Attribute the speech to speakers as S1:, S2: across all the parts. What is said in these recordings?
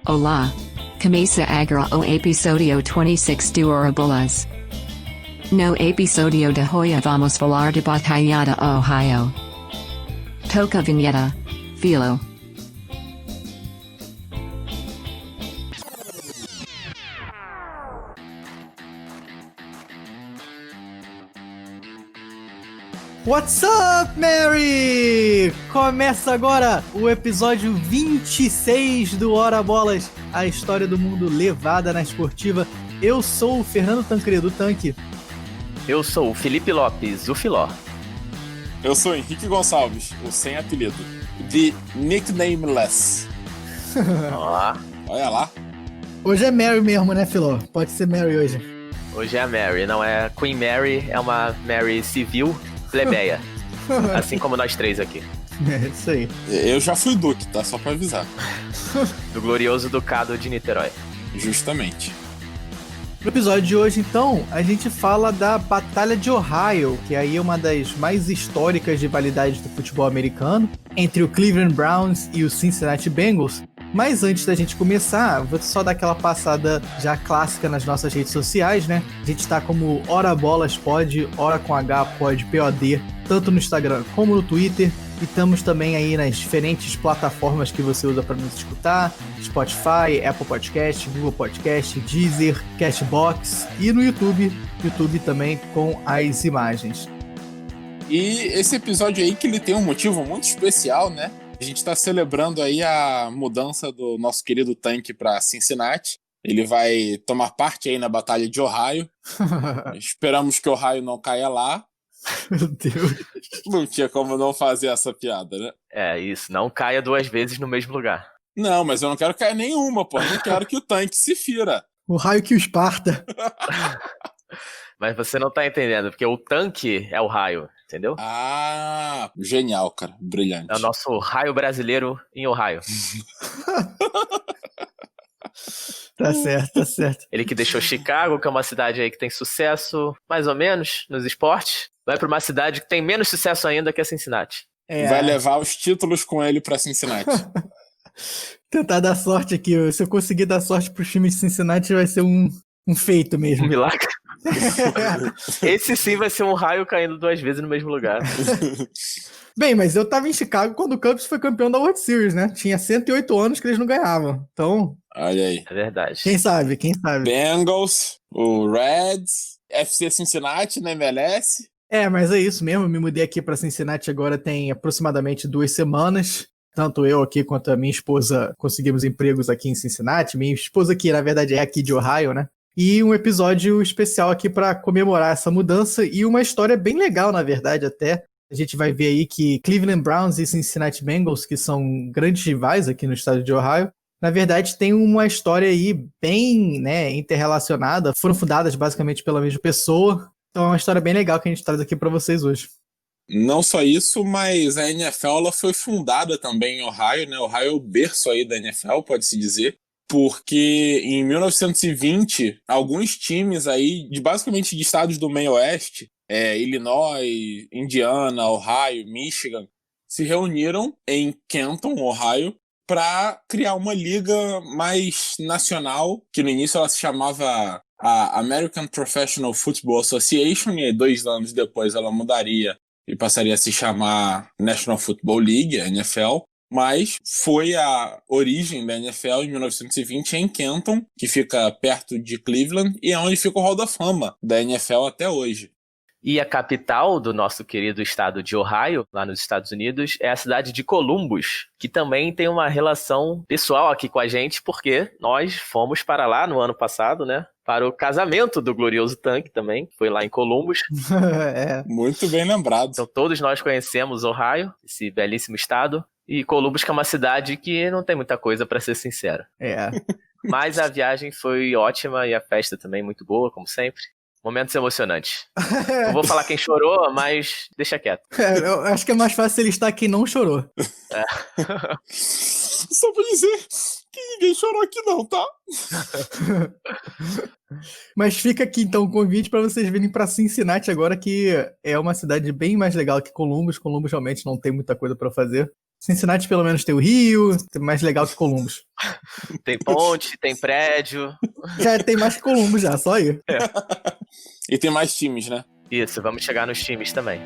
S1: Olá. Começa agora o episódio 26 do Orabolas. No episódio de hoje vamos falar de Batalhada Ohio. Toca a vinheta. Filo.
S2: What's up, Mary? Começa agora o episódio 26 do Hora Bolas, a história do mundo levada na esportiva. Eu sou o Fernando Tancredo, Tanque.
S3: Eu sou o Felipe Lopes, o Filó.
S4: Eu sou o Henrique Gonçalves, o sem apelido, de Nicknameless.
S3: Ó,
S4: Olha lá.
S2: Hoje é Mary mesmo, né, Filó? Pode ser Mary hoje.
S3: hoje é a Mary, não é Queen Mary, é uma Mary civil plebeia. Assim como nós três aqui.
S2: É isso aí.
S4: Eu já fui Duque, tá? Só pra avisar.
S3: Do glorioso Ducado de Niterói.
S4: Justamente.
S2: No episódio de hoje, então, a gente fala da Batalha de Ohio, que aí é uma das mais históricas rivalidades do futebol americano, entre o Cleveland Browns e o Cincinnati Bengals. Mas antes da gente começar, vou só dar aquela passada já clássica nas nossas redes sociais, né? A gente tá como Hora Bolas Pod, Hora com H Pod, POD, tanto no Instagram como no Twitter. E estamos também aí nas diferentes plataformas que você usa para nos escutar: Spotify, Apple Podcast, Google Podcast, Deezer, Cashbox e no YouTube também com as imagens.
S4: E esse episódio aí que ele tem um motivo muito especial, né? A gente tá celebrando aí a mudança do nosso querido Tanque pra Cincinnati. Ele vai tomar parte aí na Batalha de Ohio. Esperamos que Ohio não caia lá.
S2: Meu Deus.
S4: Não tinha como não fazer essa piada, né?
S3: É isso, não caia duas vezes no mesmo lugar.
S4: Não, mas eu não quero cair nenhuma, pô. Eu não quero que o Tanque se fira.
S2: O raio que o esparta.
S3: Mas você não tá entendendo, porque o tanque é o raio, entendeu?
S4: Ah, genial, cara. Brilhante.
S3: É o nosso raio brasileiro em Ohio.
S2: Tá certo, tá certo.
S3: Ele que deixou Chicago, que é uma cidade aí que tem sucesso, mais ou menos, nos esportes, vai pra uma cidade que tem menos sucesso ainda, que é Cincinnati.
S4: Vai levar os títulos com ele pra Cincinnati.
S2: Tentar dar sorte aqui. Se eu conseguir dar sorte pro time de Cincinnati, vai ser um feito
S3: Um
S2: mesmo.
S3: milagre. Esse sim vai ser um raio caindo duas vezes no mesmo lugar.
S2: Bem, mas eu tava em Chicago quando o Cubs foi campeão da World Series, né? Tinha 108 anos que eles não ganhavam. Então,
S4: Olha aí.
S3: É verdade.
S2: quem sabe?
S4: Bengals, o Reds, FC Cincinnati na MLS.
S2: É, mas é isso mesmo. Eu me mudei aqui pra Cincinnati agora tem aproximadamente 2 semanas. Tanto eu aqui quanto a minha esposa conseguimos empregos aqui em Cincinnati. Minha esposa que, na verdade, é aqui de Ohio, né? E um episódio especial aqui para comemorar essa mudança e uma história bem legal, na verdade, até. A gente vai ver aí que Cleveland Browns e Cincinnati Bengals, que são grandes rivais aqui no estado de Ohio, na verdade tem uma história aí bem, né, interrelacionada. Foram fundadas basicamente pela mesma pessoa. Então é uma história bem legal que a gente traz aqui para vocês hoje.
S4: Não só isso, mas a NFL ela foi fundada também em Ohio, né? Ohio é o berço aí da NFL, pode-se dizer. Porque em 1920, alguns times aí, basicamente de estados do meio oeste, Illinois, Indiana, Ohio, Michigan, se reuniram em Canton, Ohio, para criar uma liga mais nacional, que no início ela se chamava a American Professional Football Association, e 2 anos depois ela mudaria e passaria a se chamar National Football League, a NFL. Mas foi a origem da NFL em 1920 em Canton, que fica perto de Cleveland, e é onde fica o Hall da Fama da NFL até hoje.
S3: E a capital do nosso querido estado de Ohio, lá nos Estados Unidos, é a cidade de Columbus, que também tem uma relação pessoal aqui com a gente, porque nós fomos para lá no ano passado, né? Para o casamento do glorioso Tanque também, foi lá em Columbus.
S2: É.
S4: Muito bem lembrado.
S3: Então todos nós conhecemos Ohio, esse belíssimo estado, e Columbus que é uma cidade que não tem muita coisa, para ser sincero.
S2: É.
S3: Mas a viagem foi ótima e a festa também muito boa, como sempre. Momentos emocionantes. Não vou falar quem chorou, mas deixa quieto.
S2: Eu acho que é mais fácil ele estar quem não chorou.
S3: É.
S4: Só pra dizer que ninguém chorou aqui não, tá?
S2: Mas fica aqui então o convite para vocês virem para Cincinnati agora, que é uma cidade bem mais legal que Columbus. Columbus realmente não tem muita coisa para fazer. Cincinnati pelo menos tem o Rio, é mais legal que Columbus.
S3: Tem ponte, tem prédio.
S2: Já tem mais que Columbus já, só aí.
S4: E tem mais times, né?
S3: Isso, vamos chegar nos times também.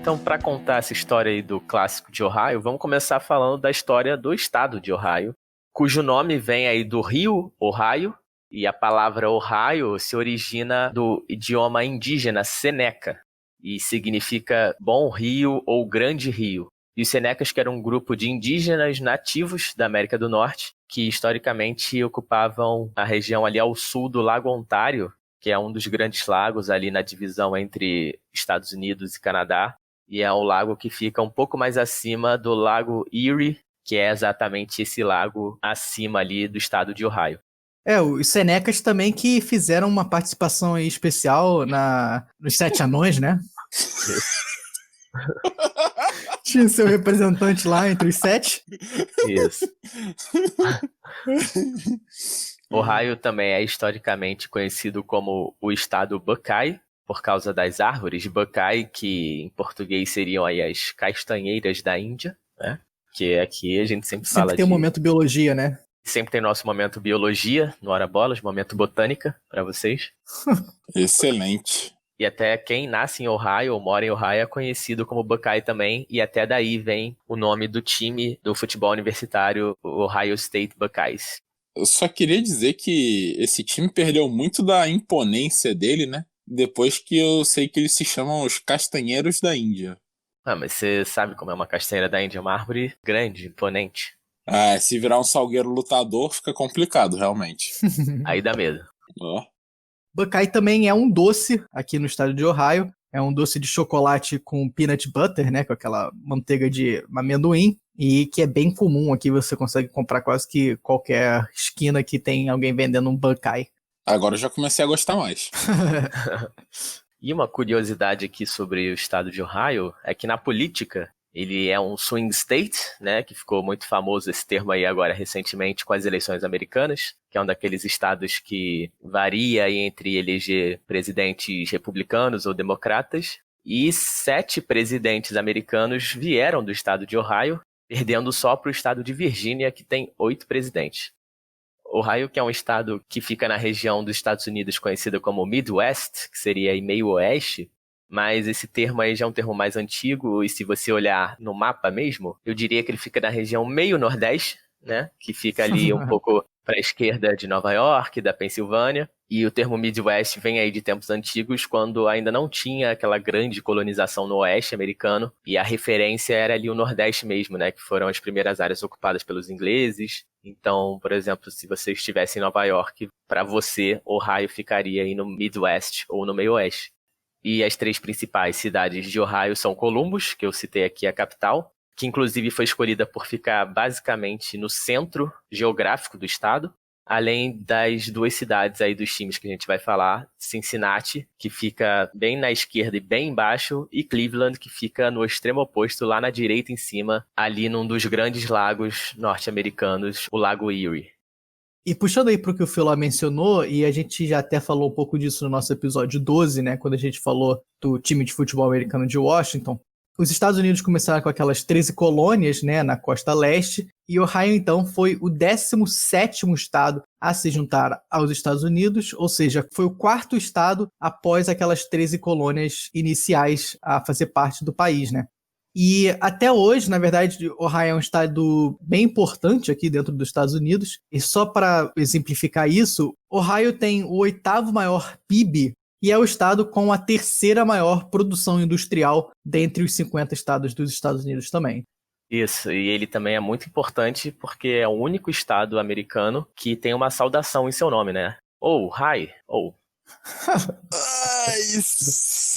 S3: Então, para contar essa história aí do clássico de Ohio, vamos começar falando da história do estado de Ohio, cujo nome vem aí do rio Ohio, e a palavra Ohio se origina do idioma indígena Seneca, e significa bom rio ou grande rio. E os Senecas, que eram um grupo de indígenas nativos da América do Norte, que historicamente ocupavam a região ali ao sul do Lago Ontário, que é um dos grandes lagos ali na divisão entre Estados Unidos e Canadá, e é o lago que fica um pouco mais acima do Lago Erie, que é exatamente esse lago acima ali do estado de Ohio.
S2: Os Senecas também que fizeram uma participação aí especial nos Sete Anões, né? Tinha seu representante lá entre os 7.
S3: Isso. Ohio também é historicamente conhecido como o estado Buckeye, por causa das árvores Buckeye, que em português seriam aí as castanheiras da Índia, né? Que aqui a gente sempre fala
S2: Sempre tem um momento biologia, né?
S3: Sempre tem nosso momento biologia, no Hora Bolas, momento botânica para vocês.
S4: Excelente.
S3: E até quem nasce em Ohio ou mora em Ohio é conhecido como Buckeye também, e até daí vem o nome do time do futebol universitário, o Ohio State Buckeyes.
S4: Eu só queria dizer que esse time perdeu muito da imponência dele, né? Depois que eu sei que eles se chamam os Castanheiros da Índia.
S3: Ah, mas você sabe como é uma castanheira da Índia, uma árvore grande, imponente.
S4: Se virar um salgueiro lutador, fica complicado, realmente.
S3: Aí dá medo.
S4: Ó.
S2: Buckeye também é um doce aqui no estado de Ohio. É um doce de chocolate com peanut butter, né? Com aquela manteiga de amendoim. E que é bem comum aqui, você consegue comprar quase que qualquer esquina que tem alguém vendendo um Buckeye.
S4: Agora eu já comecei a gostar mais.
S3: E uma curiosidade aqui sobre o estado de Ohio é que na política ele é um swing state, né, que ficou muito famoso esse termo aí agora recentemente com as eleições americanas, que é um daqueles estados que varia aí entre eleger presidentes republicanos ou democratas, e 7 presidentes americanos vieram do estado de Ohio, perdendo só para o estado de Virgínia, que tem 8 presidentes. Ohio, que é um estado que fica na região dos Estados Unidos conhecida como Midwest, que seria aí meio oeste, mas esse termo aí já é um termo mais antigo, e se você olhar no mapa mesmo, eu diria que ele fica na região meio nordeste, né, que fica ali um pouco para a esquerda de Nova York, da Pensilvânia, e o termo Midwest vem aí de tempos antigos, quando ainda não tinha aquela grande colonização no oeste americano, e a referência era ali o nordeste mesmo, né, que foram as primeiras áreas ocupadas pelos ingleses. Então, por exemplo, se você estivesse em Nova York, para você, Ohio ficaria aí no Midwest ou no meio oeste. E as 3 principais cidades de Ohio são Columbus, que eu citei aqui a capital, que inclusive foi escolhida por ficar basicamente no centro geográfico do estado, além das 2 cidades aí dos times que a gente vai falar, Cincinnati, que fica bem na esquerda e bem embaixo, e Cleveland, que fica no extremo oposto, lá na direita em cima, ali num dos grandes lagos norte-americanos, o Lago Erie.
S2: E puxando aí pro que o Philó mencionou, e a gente já até falou um pouco disso no nosso episódio 12, né, quando a gente falou do time de futebol americano de Washington, os Estados Unidos começaram com aquelas 13 colônias, né, na costa leste, e Ohio, então, foi o 17º estado a se juntar aos Estados Unidos, ou seja, foi o 4º estado após aquelas 13 colônias iniciais a fazer parte do país, né. E até hoje, na verdade, Ohio é um estado bem importante aqui dentro dos Estados Unidos. E só para exemplificar isso, Ohio tem o 8º maior PIB e é o estado com a 3ª maior produção industrial dentre os 50 estados dos Estados Unidos também.
S3: Isso, e ele também é muito importante porque é o único estado americano que tem uma saudação em seu nome, né? Hi,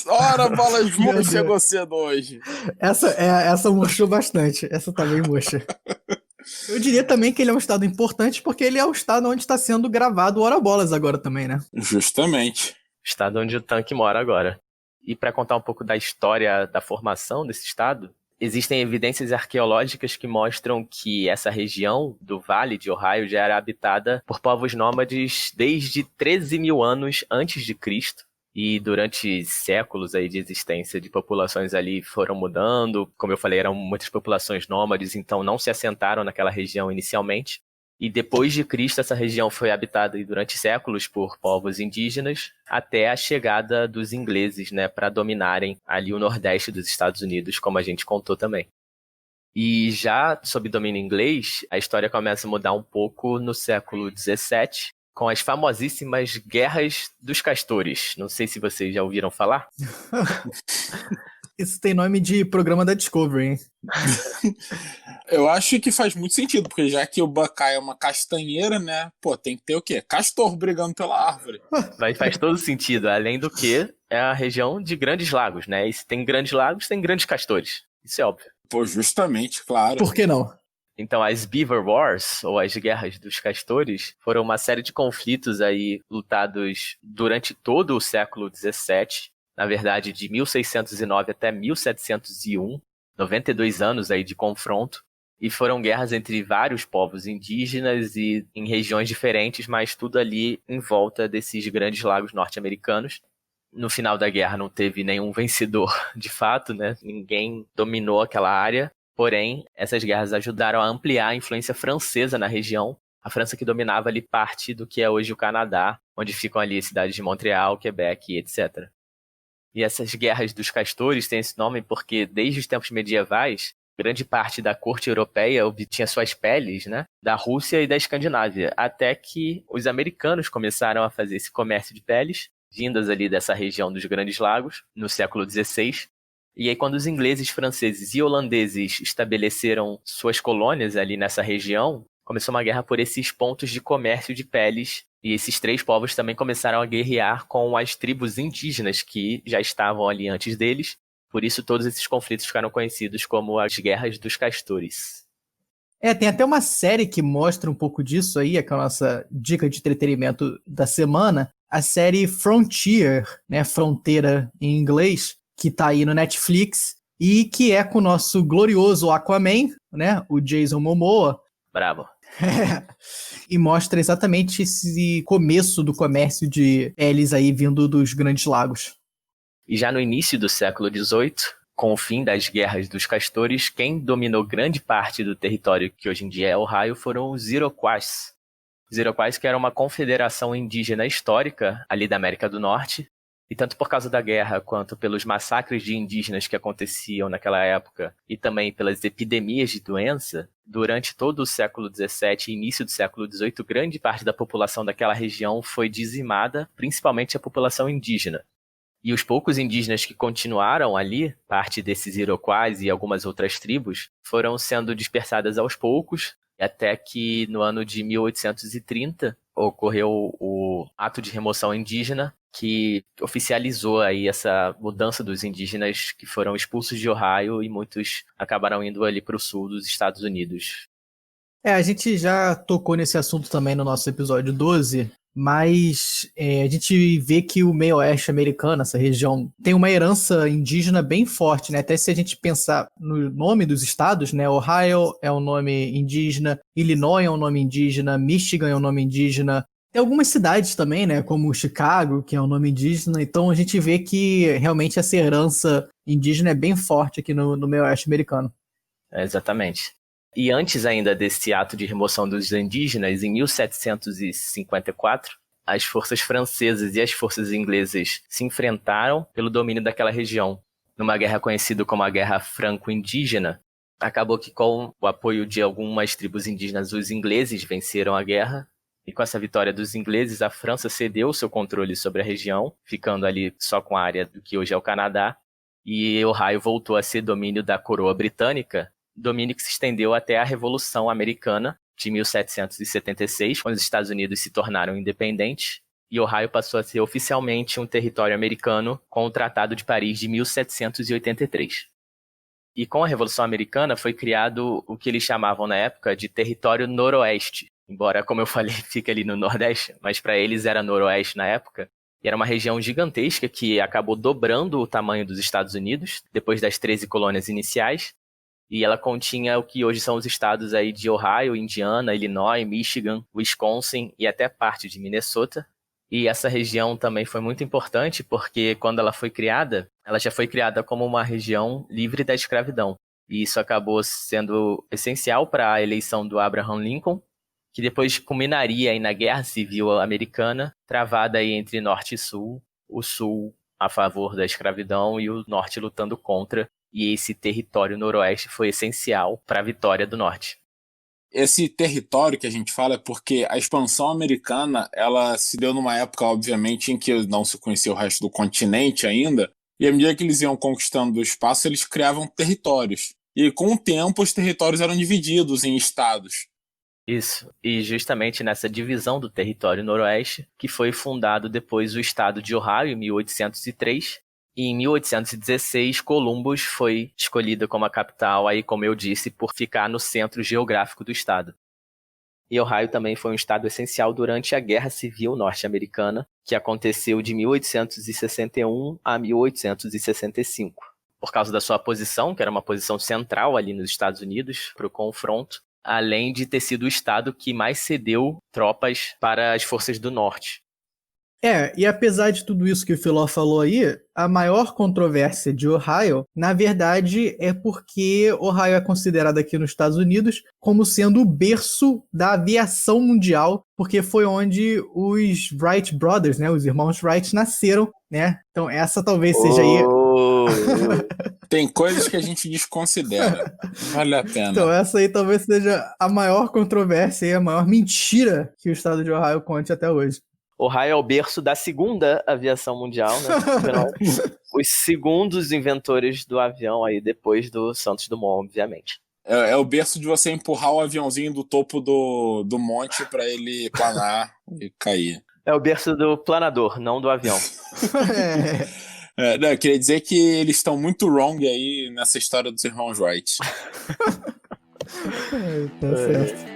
S4: Ora, bolas murchas, chegou cedo hoje.
S2: Essa murchou bastante. Essa também murcha. Eu diria também que ele é um estado importante porque ele é o estado onde está sendo gravado o Hora Bolas agora também, né?
S4: Justamente.
S3: Estado onde o Tanque mora agora. E para contar um pouco da história da formação desse estado, existem evidências arqueológicas que mostram que essa região do Vale de Ohio já era habitada por povos nômades desde 13 mil anos antes de Cristo. E durante séculos aí de existência de populações ali foram mudando. Como eu falei, eram muitas populações nômades, então não se assentaram naquela região inicialmente. E depois de Cristo, essa região foi habitada durante séculos por povos indígenas, até a chegada dos ingleses, né, para dominarem ali o nordeste dos Estados Unidos, como a gente contou também. E já sob domínio inglês, a história começa a mudar um pouco no século XVII, com as famosíssimas Guerras dos Castores. Não sei se vocês já ouviram falar.
S2: Isso tem nome de programa da Discovery, hein?
S4: Eu acho que faz muito sentido, porque já que o Buckeye é uma castanheira, né? Pô, tem que ter o quê? Castor brigando pela árvore.
S3: Mas faz todo sentido, além do que é a região de grandes lagos, né? E se tem grandes lagos, tem grandes castores. Isso é óbvio.
S4: Pô, justamente, claro.
S2: Por que não?
S3: Então, as Beaver Wars, ou as Guerras dos Castores, foram uma série de conflitos aí lutados durante todo o século XVII, na verdade, de 1609 até 1701, 92 anos aí de confronto, e foram guerras entre vários povos indígenas e em regiões diferentes, mas tudo ali em volta desses grandes lagos norte-americanos. No final da guerra não teve nenhum vencedor de fato, né? Ninguém dominou aquela área. Porém, essas guerras ajudaram a ampliar a influência francesa na região. A França que dominava ali parte do que é hoje o Canadá, onde ficam ali as cidades de Montreal, Quebec, etc. E essas guerras dos castores têm esse nome porque, desde os tempos medievais, grande parte da corte europeia obtinha suas peles, né, da Rússia e da Escandinávia, até que os americanos começaram a fazer esse comércio de peles, vindas ali dessa região dos Grandes Lagos, no século XVI. E aí, quando os ingleses, franceses e holandeses estabeleceram suas colônias ali nessa região, começou uma guerra por esses pontos de comércio de peles, e esses três povos também começaram a guerrear com as tribos indígenas que já estavam ali antes deles. Por isso, todos esses conflitos ficaram conhecidos como as Guerras dos Castores.
S2: Tem até uma série que mostra um pouco disso aí, que é a nossa dica de entretenimento da semana, a série Frontier, né, Fronteira em inglês, que tá aí no Netflix, e que é com o nosso glorioso Aquaman, né, o Jason Momoa.
S3: Bravo.
S2: E mostra exatamente esse começo do comércio de peles aí vindo dos Grandes Lagos.
S3: E já no início do século XVIII, com o fim das Guerras dos Castores, quem dominou grande parte do território que hoje em dia é Ohio foram os Iroquois. Os Iroquois, que eram uma confederação indígena histórica ali da América do Norte, e tanto por causa da guerra quanto pelos massacres de indígenas que aconteciam naquela época e também pelas epidemias de doença, durante todo o século XVII e início do século XVIII, grande parte da população daquela região foi dizimada, principalmente a população indígena. E os poucos indígenas que continuaram ali, parte desses Iroquois e algumas outras tribos, foram sendo dispersadas aos poucos, até que no ano de 1830 ocorreu o ato de remoção indígena, que oficializou aí essa mudança dos indígenas que foram expulsos de Ohio e muitos acabaram indo ali para o sul dos Estados Unidos.
S2: A gente já tocou nesse assunto também no nosso episódio 12, mas a gente vê que o meio oeste americano, essa região, tem uma herança indígena bem forte, né? Até se a gente pensar no nome dos estados, né? Ohio é um nome indígena, Illinois é um nome indígena, Michigan é um nome indígena. Tem algumas cidades também, né? Como Chicago, que é um nome indígena. Então a gente vê que realmente essa herança indígena é bem forte aqui no meio oeste americano.
S3: Exatamente. E antes ainda desse ato de remoção dos indígenas, em 1754, as forças francesas e as forças inglesas se enfrentaram pelo domínio daquela região. Numa guerra conhecida como a Guerra Franco-Indígena, acabou que com o apoio de algumas tribos indígenas, os ingleses venceram a guerra. E com essa vitória dos ingleses, a França cedeu seu controle sobre a região, ficando ali só com a área do que hoje é o Canadá. E Ohio voltou a ser domínio da coroa britânica, domínio que se estendeu até a Revolução Americana de 1776, quando os Estados Unidos se tornaram independentes, e Ohio passou a ser oficialmente um território americano com o Tratado de Paris de 1783. E com a Revolução Americana foi criado o que eles chamavam na época de Território Noroeste, embora, como eu falei, fica ali no Nordeste, mas para eles era Noroeste na época. E era uma região gigantesca que acabou dobrando o tamanho dos Estados Unidos, depois das 13 colônias iniciais. E ela continha o que hoje são os estados aí de Ohio, Indiana, Illinois, Michigan, Wisconsin e até parte de Minnesota. E essa região também foi muito importante porque quando ela foi criada, ela já foi criada como uma região livre da escravidão. E isso acabou sendo essencial para a eleição do Abraham Lincoln, que depois culminaria aí na Guerra Civil Americana, travada aí entre Norte e Sul, o Sul a favor da escravidão e o Norte lutando contra. E esse território noroeste foi essencial para a vitória do Norte.
S4: Esse território que a gente fala é porque a expansão americana, ela se deu numa época, obviamente, em que não se conhecia o resto do continente ainda, e à medida que eles iam conquistando o espaço, eles criavam territórios. E com o tempo, os territórios eram divididos em estados.
S3: Isso, e justamente nessa divisão do território noroeste, que foi fundado depois o estado de Ohio, em 1803, e em 1816, Columbus foi escolhida como a capital, aí, como eu disse, por ficar no centro geográfico do estado. E Ohio também foi um estado essencial durante a Guerra Civil Norte-Americana, que aconteceu de 1861 a 1865. Por causa da sua posição, que era uma posição central ali nos Estados Unidos, para o confronto, além de ter sido o estado que mais cedeu tropas para as forças do Norte.
S2: E apesar de tudo isso que o Filó falou aí, a maior controvérsia de Ohio, na verdade, é porque Ohio é considerado aqui nos Estados Unidos como sendo o berço da aviação mundial, porque foi onde os Wright Brothers, né, os irmãos Wright, nasceram, né? Então essa talvez seja aí...
S4: Tem coisas que a gente desconsidera. Vale a pena.
S2: Então essa aí talvez seja a maior controvérsia e a maior mentira que o estado de Ohio conte até hoje.
S3: Ohio é o berço da segunda aviação mundial, né? Os segundos inventores do avião aí, depois do Santos Dumont, obviamente.
S4: É o berço de você empurrar o aviãozinho do topo do monte para ele planar e cair.
S3: É o berço do planador, não do avião.
S4: Eu queria dizer que eles estão muito wrong aí nessa história dos irmãos Wright.
S2: Tá certo.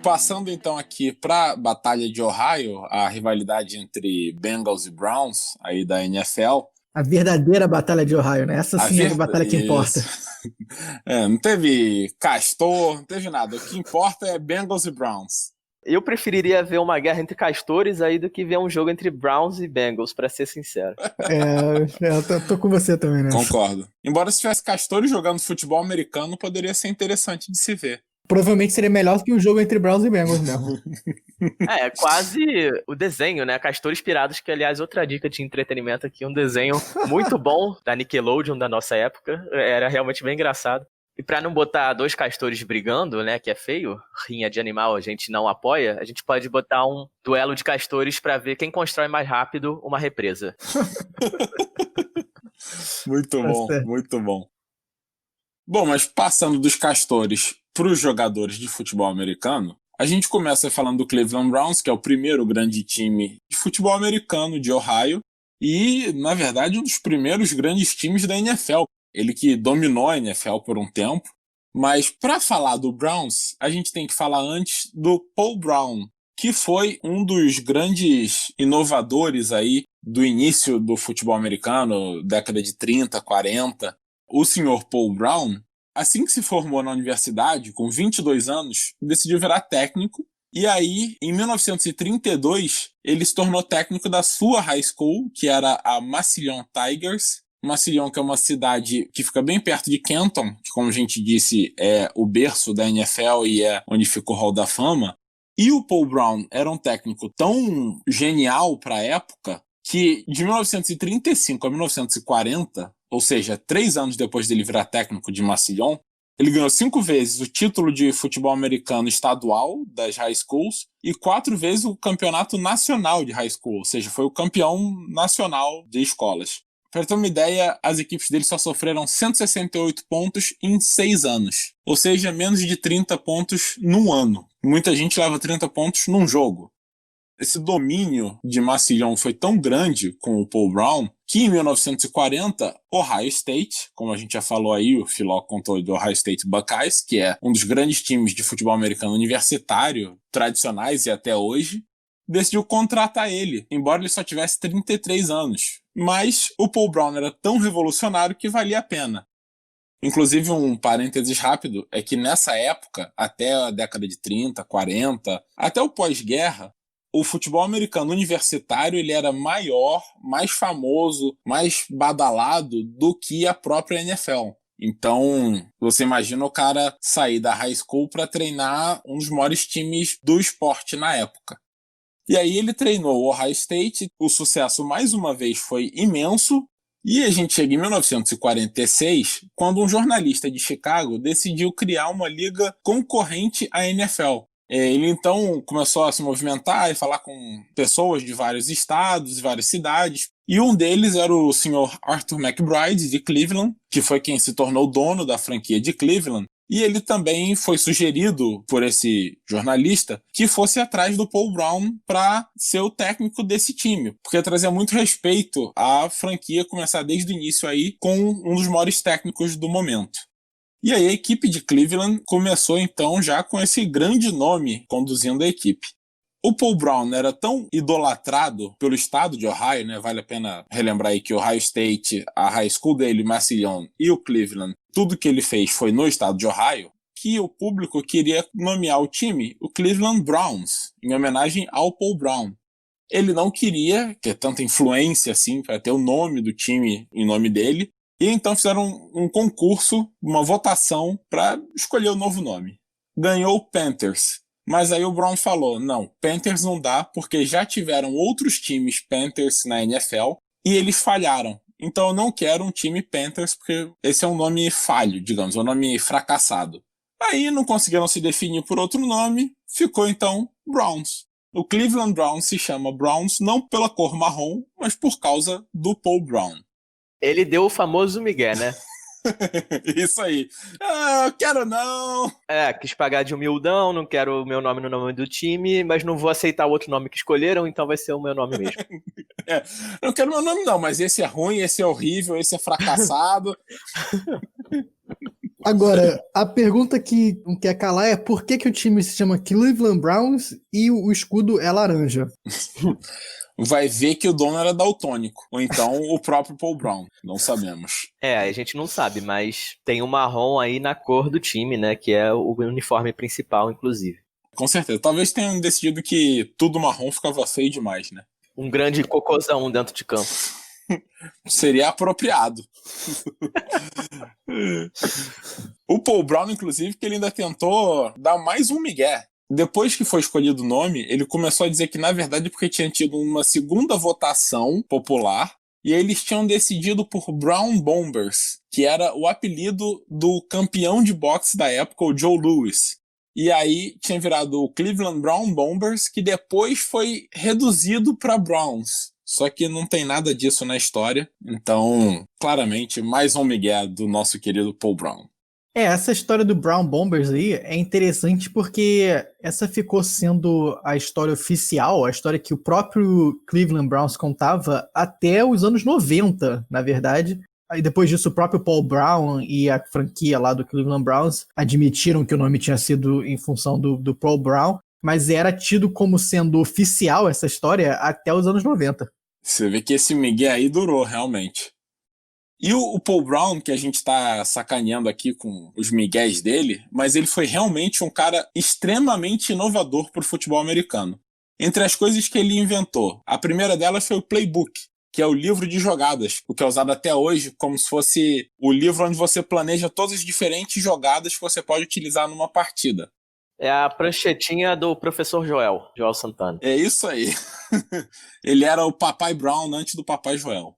S4: Passando então aqui para a Batalha de Ohio, a rivalidade entre Bengals e Browns, aí da NFL.
S2: A verdadeira Batalha de Ohio, né? Essa sim é a batalha que importa.
S4: Não teve Castor, não teve nada. O que importa é Bengals e Browns.
S3: Eu preferiria ver uma guerra entre castores aí do que ver um jogo entre Browns e Bengals, pra ser sincero.
S2: Eu tô com você também, né?
S4: Concordo. Embora se tivesse castores jogando futebol americano, poderia ser interessante de se ver.
S2: Provavelmente seria melhor do que um jogo entre Browns e Bengals mesmo.
S3: É quase o desenho, né? Castores Pirados, que aliás, outra dica de entretenimento aqui, um desenho muito bom da Nickelodeon da nossa época. Era realmente bem engraçado. E pra não botar dois castores brigando, né, que é feio, rinha de animal a gente não apoia, a gente pode botar um duelo de castores pra ver quem constrói mais rápido uma represa.
S4: Muito bom, muito bom. Bom, mas passando dos castores para os jogadores de futebol americano, a gente começa falando do Cleveland Browns, que é o primeiro grande time de futebol americano de Ohio e, na verdade, um dos primeiros grandes times da NFL. Ele que dominou a NFL por um tempo. Mas para falar do Browns, a gente tem que falar antes do Paul Brown, que foi um dos grandes inovadores aí do início do futebol americano, década de 30, 40. O senhor Paul Brown, assim que se formou na universidade, com 22 anos, decidiu virar técnico. E aí, em 1932, ele se tornou técnico da sua high school, que era a Massillon Tigers. Massillon, que é uma cidade que fica bem perto de Canton, que, como a gente disse, é o berço da NFL e é onde fica o Hall da Fama. E o Paul Brown era um técnico tão genial para a época que, de 1935 a 1940, ou seja, 3 anos depois dele virar técnico de Massillon, ele ganhou 5 vezes o título de futebol americano estadual das high schools e 4 vezes o campeonato nacional de high school, ou seja, foi o campeão nacional de escolas. Para ter uma ideia, as equipes dele só sofreram 168 pontos em 6 anos. Ou seja, menos de 30 pontos num ano. Muita gente leva 30 pontos num jogo. Esse domínio de Massillon foi tão grande com o Paul Brown que em 1940, Ohio State, como a gente já falou aí, o Filó contou do Ohio State Buckeyes, que é um dos grandes times de futebol americano universitário, tradicionais e até hoje, decidiu contratar ele, embora ele só tivesse 33 anos. Mas o Paul Brown era tão revolucionário que valia a pena. Inclusive, um parênteses rápido é que nessa época, até a década de 30, 40, até o pós-guerra, o futebol americano universitário ele era maior, mais famoso, mais badalado do que a própria NFL. Então, você imagina o cara sair da high school para treinar um dos maiores times do esporte na época. E aí ele treinou o Ohio State, o sucesso mais uma vez foi imenso, e a gente chega em 1946, quando um jornalista de Chicago decidiu criar uma liga concorrente à NFL. Ele então começou a se movimentar e falar com pessoas de vários estados e várias cidades, e um deles era o senhor Arthur McBride, de Cleveland, que foi quem se tornou dono da franquia de Cleveland, e ele também foi sugerido por esse jornalista que fosse atrás do Paul Brown para ser o técnico desse time, porque trazia muito respeito à franquia começar desde o início aí com um dos maiores técnicos do momento. E aí a equipe de Cleveland começou então já com esse grande nome conduzindo a equipe. O Paul Brown era tão idolatrado pelo estado de Ohio, né? Vale a pena relembrar aí que o Ohio State, a high school dele, Massillon, e o Cleveland, tudo que ele fez foi no estado de Ohio, que o público queria nomear o time o Cleveland Browns, em homenagem ao Paul Brown. Ele não queria ter tanta influência assim para ter o nome do time em nome dele, e então fizeram um concurso, uma votação para escolher o novo nome. Ganhou o Panthers. Mas aí o Brown falou, não, Panthers não dá porque já tiveram outros times Panthers na NFL e eles falharam. Então eu não quero um time Panthers porque esse é um nome falho, digamos, um nome fracassado. Aí não conseguiram se definir por outro nome, ficou então Browns. O Cleveland Browns se chama Browns não pela cor marrom, mas por causa do Paul Brown.
S3: Ele deu o famoso migué, né?
S4: Isso aí. Ah, quero não.
S3: Quis pagar de humildão, não quero o meu nome no nome do time, mas não vou aceitar o outro nome que escolheram, então vai ser o meu nome mesmo.
S4: Não quero meu nome não, mas esse é ruim, esse é horrível, esse é fracassado.
S2: Agora, a pergunta que não quer calar é por que o time se chama Cleveland Browns e o escudo é laranja?
S4: Vai ver que o dono era daltônico, ou então o próprio Paul Brown, não sabemos.
S3: A gente não sabe, mas tem um marrom aí na cor do time, né, que é o uniforme principal, inclusive.
S4: Com certeza, talvez tenham decidido que tudo marrom ficava feio demais, né?
S3: Um grande cocôzão dentro de campo.
S4: Seria apropriado. O Paul Brown, inclusive, que ele ainda tentou dar mais um migué. Depois que foi escolhido o nome, ele começou a dizer que, na verdade, porque tinha tido uma segunda votação popular, e eles tinham decidido por Brown Bombers, que era o apelido do campeão de boxe da época, o Joe Louis. E aí tinha virado o Cleveland Brown Bombers, que depois foi reduzido para Browns. Só que não tem nada disso na história, então, claramente, mais um migué do nosso querido Paul Brown.
S2: Essa história do Brown Bombers aí é interessante porque essa ficou sendo a história oficial, a história que o próprio Cleveland Browns contava até os anos 90, na verdade. Aí depois disso o próprio Paul Brown e a franquia lá do Cleveland Browns admitiram que o nome tinha sido em função do Paul Brown, mas era tido como sendo oficial essa história até os anos 90.
S4: Você vê que esse migué aí durou, realmente. E o Paul Brown, que a gente tá sacaneando aqui com os migués dele, mas ele foi realmente um cara extremamente inovador pro futebol americano. Entre as coisas que ele inventou, a primeira delas foi o Playbook, que é o livro de jogadas, o que é usado até hoje como se fosse o livro onde você planeja todas as diferentes jogadas que você pode utilizar numa partida.
S3: É a pranchetinha do professor Joel Santana.
S4: É isso aí. Ele era o Papai Brown antes do Papai Joel.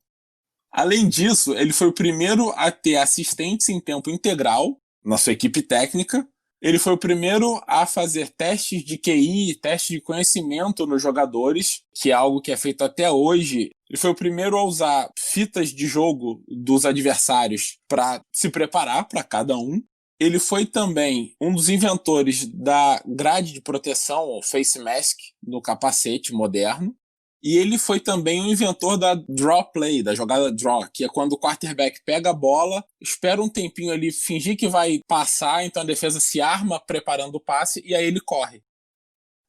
S4: Além disso, ele foi o primeiro a ter assistentes em tempo integral na sua equipe técnica. Ele foi o primeiro a fazer testes de QI, testes de conhecimento nos jogadores, que é algo que é feito até hoje. Ele foi o primeiro a usar fitas de jogo dos adversários para se preparar para cada um. Ele foi também um dos inventores da grade de proteção, ou face mask, no capacete moderno. E ele foi também o inventor da draw play, da jogada draw, que é quando o quarterback pega a bola, espera um tempinho ali, fingir que vai passar, então a defesa se arma preparando o passe e aí ele corre.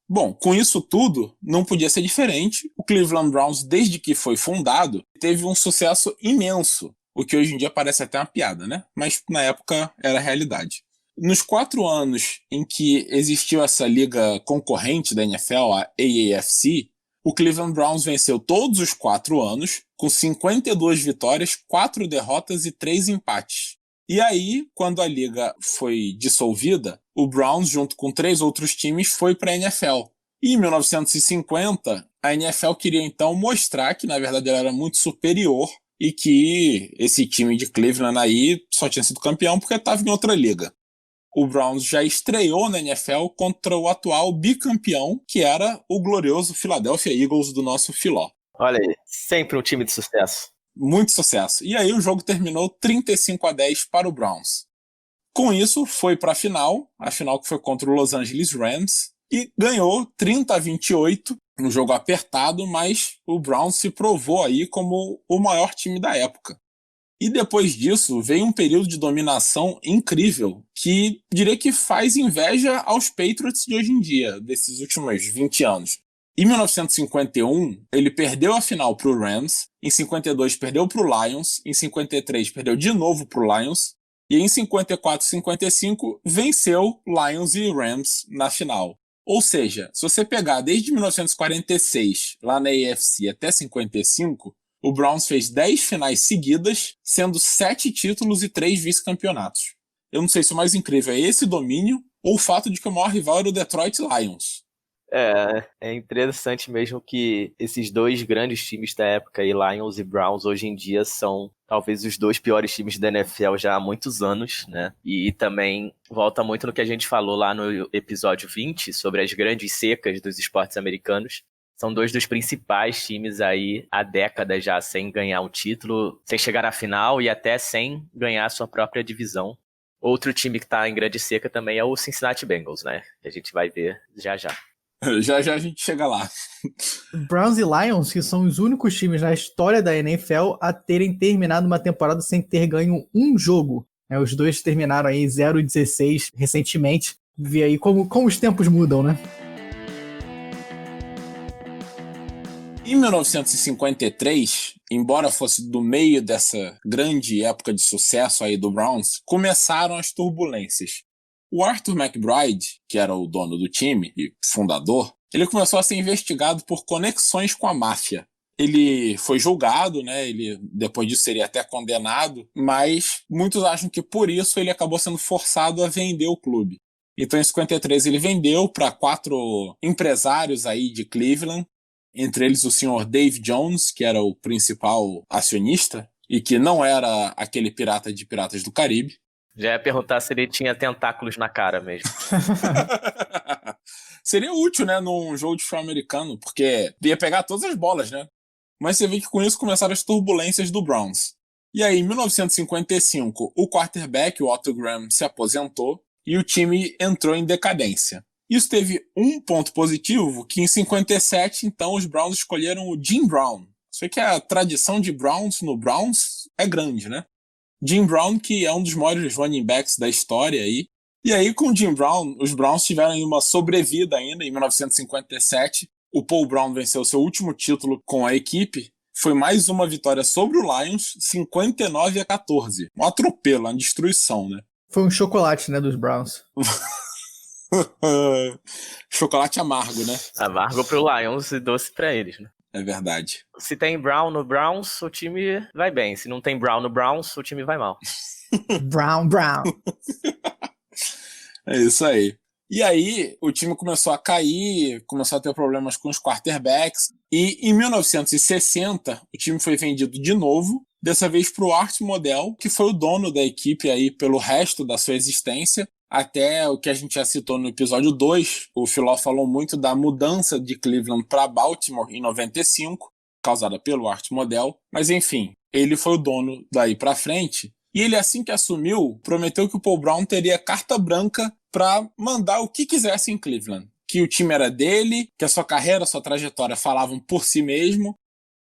S4: Bom, com isso tudo, não podia ser diferente. O Cleveland Browns, desde que foi fundado, teve um sucesso imenso. o que hoje em dia parece até uma piada, né? Mas na época era realidade. Nos 4 anos em que existiu essa liga concorrente da NFL, a AAFC, o Cleveland Browns venceu todos os 4 anos, com 52 vitórias, 4 derrotas e 3 empates. E aí, quando a liga foi dissolvida, o Browns, junto com 3 outros times, foi para a NFL. E em 1950, a NFL queria então mostrar que, na verdade, ela era muito superior e que esse time de Cleveland aí só tinha sido campeão porque estava em outra liga. O Browns já estreou na NFL contra o atual bicampeão, que era o glorioso Philadelphia Eagles do nosso Filó.
S3: Olha aí, sempre um time de sucesso.
S4: Muito sucesso. E aí o jogo terminou 35-10 para o Browns. Com isso, foi para a final que foi contra o Los Angeles Rams, e ganhou 30-28, um jogo apertado, mas o Browns se provou aí como o maior time da época. E depois disso, veio um período de dominação incrível, que diria que faz inveja aos Patriots de hoje em dia, desses últimos 20 anos. Em 1951, ele perdeu a final para o Rams, em 52 perdeu para o Lions, em 53 perdeu de novo para o Lions, e em 54 e 55 venceu Lions e Rams na final. Ou seja, se você pegar desde 1946, lá na AFC, até 55, o Browns fez 10 finais seguidas, sendo 7 títulos e 3 vice-campeonatos. Eu não sei se o mais incrível é esse domínio ou o fato de que o maior rival era o Detroit Lions.
S3: É interessante mesmo que esses 2 grandes times da época, aí, Lions e Browns, hoje em dia são talvez os 2 piores times da NFL já há muitos anos, né? E também volta muito no que a gente falou lá no episódio 20 sobre as grandes secas dos esportes americanos. São 2 dos principais times aí há décadas já sem ganhar um título, sem chegar à final e até sem ganhar a sua própria divisão. Outro time que está em grande seca também é o Cincinnati Bengals, né? Que a gente vai ver já já.
S4: Já já a gente chega lá.
S2: Browns e Lions, que são os únicos times na história da NFL a terem terminado uma temporada sem ter ganho um jogo. Os 2 terminaram aí 0-16 recentemente. Vê aí como os tempos mudam, né?
S4: Em 1953, embora fosse do meio dessa grande época de sucesso aí do Browns, começaram as turbulências. O Arthur McBride, que era o dono do time e fundador, ele começou a ser investigado por conexões com a máfia. Ele foi julgado, né? Ele depois disso seria até condenado, mas muitos acham que por isso ele acabou sendo forçado a vender o clube. Então em 53 ele vendeu para 4 empresários aí de Cleveland, entre eles o senhor Dave Jones, que era o principal acionista e que não era aquele pirata de Piratas do Caribe.
S3: Já ia perguntar se ele tinha tentáculos na cara mesmo.
S4: Seria útil, né, num jogo de futebol americano, porque ia pegar todas as bolas, né? Mas você vê que com isso começaram as turbulências do Browns. E aí, em 1955, o quarterback, o Otto Graham, se aposentou e o time entrou em decadência. Isso teve um ponto positivo, que em 57, então, os Browns escolheram o Jim Brown. Só que a tradição de Browns no Browns é grande, né? Jim Brown, que é um dos maiores running backs da história aí. E aí, com o Jim Brown, os Browns tiveram uma sobrevida ainda. Em 1957, o Paul Brown venceu seu último título com a equipe. Foi mais uma vitória sobre o Lions, 59-14. Um atropelo, uma destruição, né?
S2: Foi um chocolate, né, dos Browns.
S4: Chocolate amargo, né?
S3: Amargo pro Lions e doce pra eles, né?
S4: É verdade.
S3: Se tem Brown no Browns, o time vai bem. Se não tem Brown no Browns, o time vai mal.
S2: Brown.
S4: É isso aí. E aí, o time começou a cair, começou a ter problemas com os quarterbacks. E em 1960, o time foi vendido de novo, dessa vez para o Art Model, que foi o dono da equipe aí pelo resto da sua existência. Até o que a gente já citou no episódio 2, o Filó falou muito da mudança de Cleveland para Baltimore em 95, causada pelo Art Model. Mas enfim, ele foi o dono daí para frente. E ele, assim que assumiu, prometeu que o Paul Brown teria carta branca para mandar o que quisesse em Cleveland. Que o time era dele, que a sua carreira, a sua trajetória falavam por si mesmo.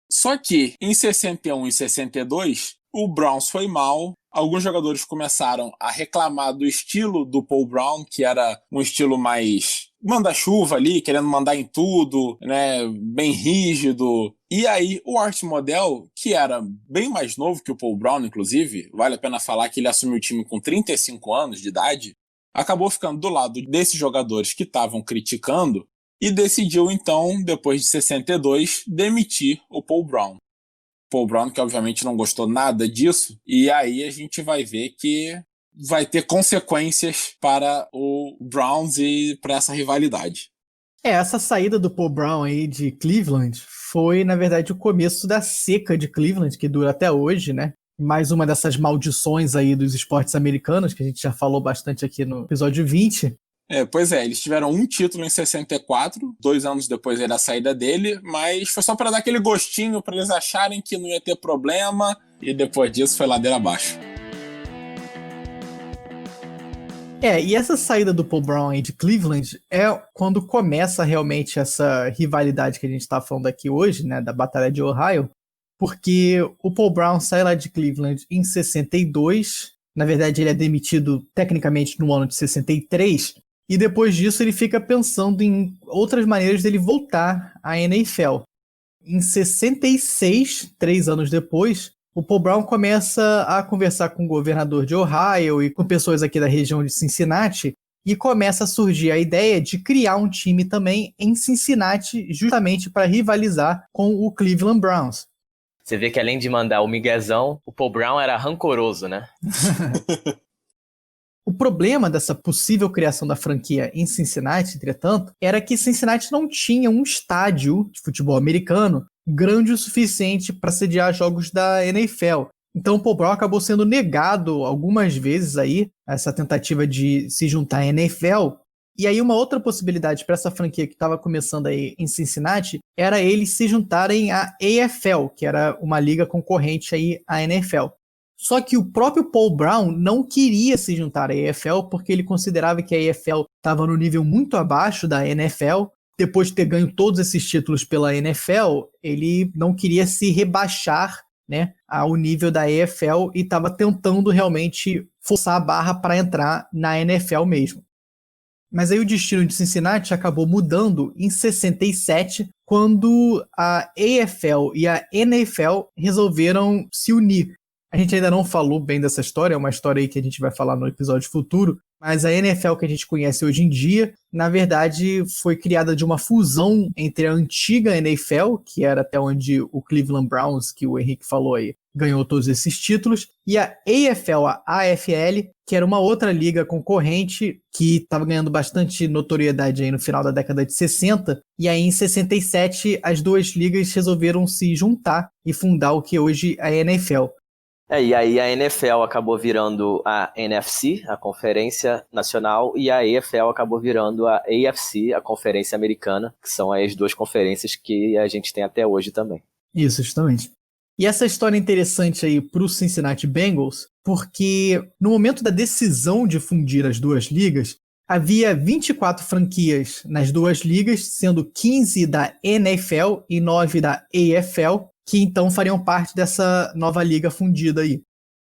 S4: Só que em 61 e 62, o Browns foi mal. Alguns jogadores começaram a reclamar do estilo do Paul Brown, que era um estilo mais manda-chuva ali, querendo mandar em tudo, né, bem rígido. E aí, o Art Modell, que era bem mais novo que o Paul Brown, inclusive, vale a pena falar que ele assumiu o time com 35 anos de idade, acabou ficando do lado desses jogadores que estavam criticando e decidiu, então, depois de 62, demitir o Paul Brown. Paul Brown, que obviamente não gostou nada disso, e aí a gente vai ver que vai ter consequências para o Browns e para essa rivalidade.
S2: Essa saída do Paul Brown aí de Cleveland foi, na verdade, o começo da seca de Cleveland, que dura até hoje, né? Mais uma dessas maldições aí dos esportes americanos, que a gente já falou bastante aqui no episódio 20.
S4: Pois é, eles tiveram um título em 64, 2 anos depois da saída dele, mas foi só para dar aquele gostinho, para eles acharem que não ia ter problema, e depois disso foi ladeira abaixo.
S2: E essa saída do Paul Brown aí de Cleveland é quando começa realmente essa rivalidade que a gente tá falando aqui hoje, né, da Batalha de Ohio, porque o Paul Brown sai lá de Cleveland em 62, na verdade ele é demitido tecnicamente no ano de 63, e depois disso ele fica pensando em outras maneiras dele voltar à NFL. Em 66, 3 anos depois, o Paul Brown começa a conversar com o governador de Ohio e com pessoas aqui da região de Cincinnati e começa a surgir a ideia de criar um time também em Cincinnati justamente para rivalizar com o Cleveland Browns.
S3: Você vê que além de mandar o miguezão, o Paul Brown era rancoroso, né?
S2: O problema dessa possível criação da franquia em Cincinnati, entretanto, era que Cincinnati não tinha um estádio de futebol americano grande o suficiente para sediar jogos da NFL. Então o Paul Brown acabou sendo negado algumas vezes aí, essa tentativa de se juntar à NFL. E aí uma outra possibilidade para essa franquia que estava começando aí em Cincinnati era eles se juntarem à AFL, que era uma liga concorrente aí à NFL. Só que o próprio Paul Brown não queria se juntar à AFL porque ele considerava que a AFL estava no nível muito abaixo da NFL. Depois de ter ganho todos esses títulos pela NFL, ele não queria se rebaixar, né, ao nível da AFL e estava tentando realmente forçar a barra para entrar na NFL mesmo. Mas aí o destino de Cincinnati acabou mudando em 67, quando a AFL e a NFL resolveram se unir. A gente ainda não falou bem dessa história, é uma história aí que a gente vai falar no episódio futuro, mas a NFL que a gente conhece hoje em dia, na verdade, foi criada de uma fusão entre a antiga NFL, que era até onde o Cleveland Browns, que o Henrique falou aí, ganhou todos esses títulos, e a AFL, a AFL, que era uma outra liga concorrente que estava ganhando bastante notoriedade aí no final da década de 60, e aí em 67 as duas ligas resolveram se juntar e fundar o que hoje é a NFL.
S3: E aí a NFL acabou virando a NFC, a Conferência Nacional, e a AFL acabou virando a AFC, a Conferência Americana, que são as duas conferências que a gente tem até hoje também.
S2: Isso, justamente. E essa história é interessante aí para o Cincinnati Bengals, porque no momento da decisão de fundir as duas ligas, havia 24 franquias nas duas ligas, sendo 15 da NFL e 9 da AFL, que então fariam parte dessa nova liga fundida aí.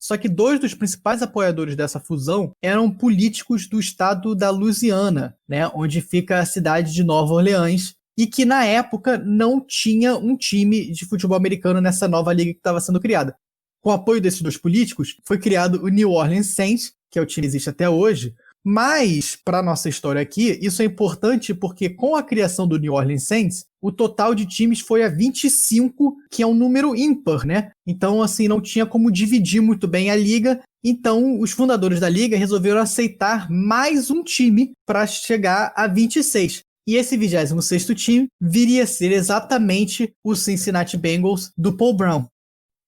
S2: Só que 2 dos principais apoiadores dessa fusão eram políticos do estado da Louisiana, né, onde fica a cidade de Nova Orleans, e que na época não tinha um time de futebol americano nessa nova liga que estava sendo criada. Com o apoio desses 2 políticos, foi criado o New Orleans Saints, que é o time que existe até hoje. Mas, para a nossa história aqui, isso é importante porque com a criação do New Orleans Saints, o total de times foi a 25, que é um número ímpar, né? Então, assim, não tinha como dividir muito bem a liga. Então, os fundadores da liga resolveram aceitar mais um time para chegar a 26. E esse 26º time viria a ser exatamente o Cincinnati Bengals do Paul Brown.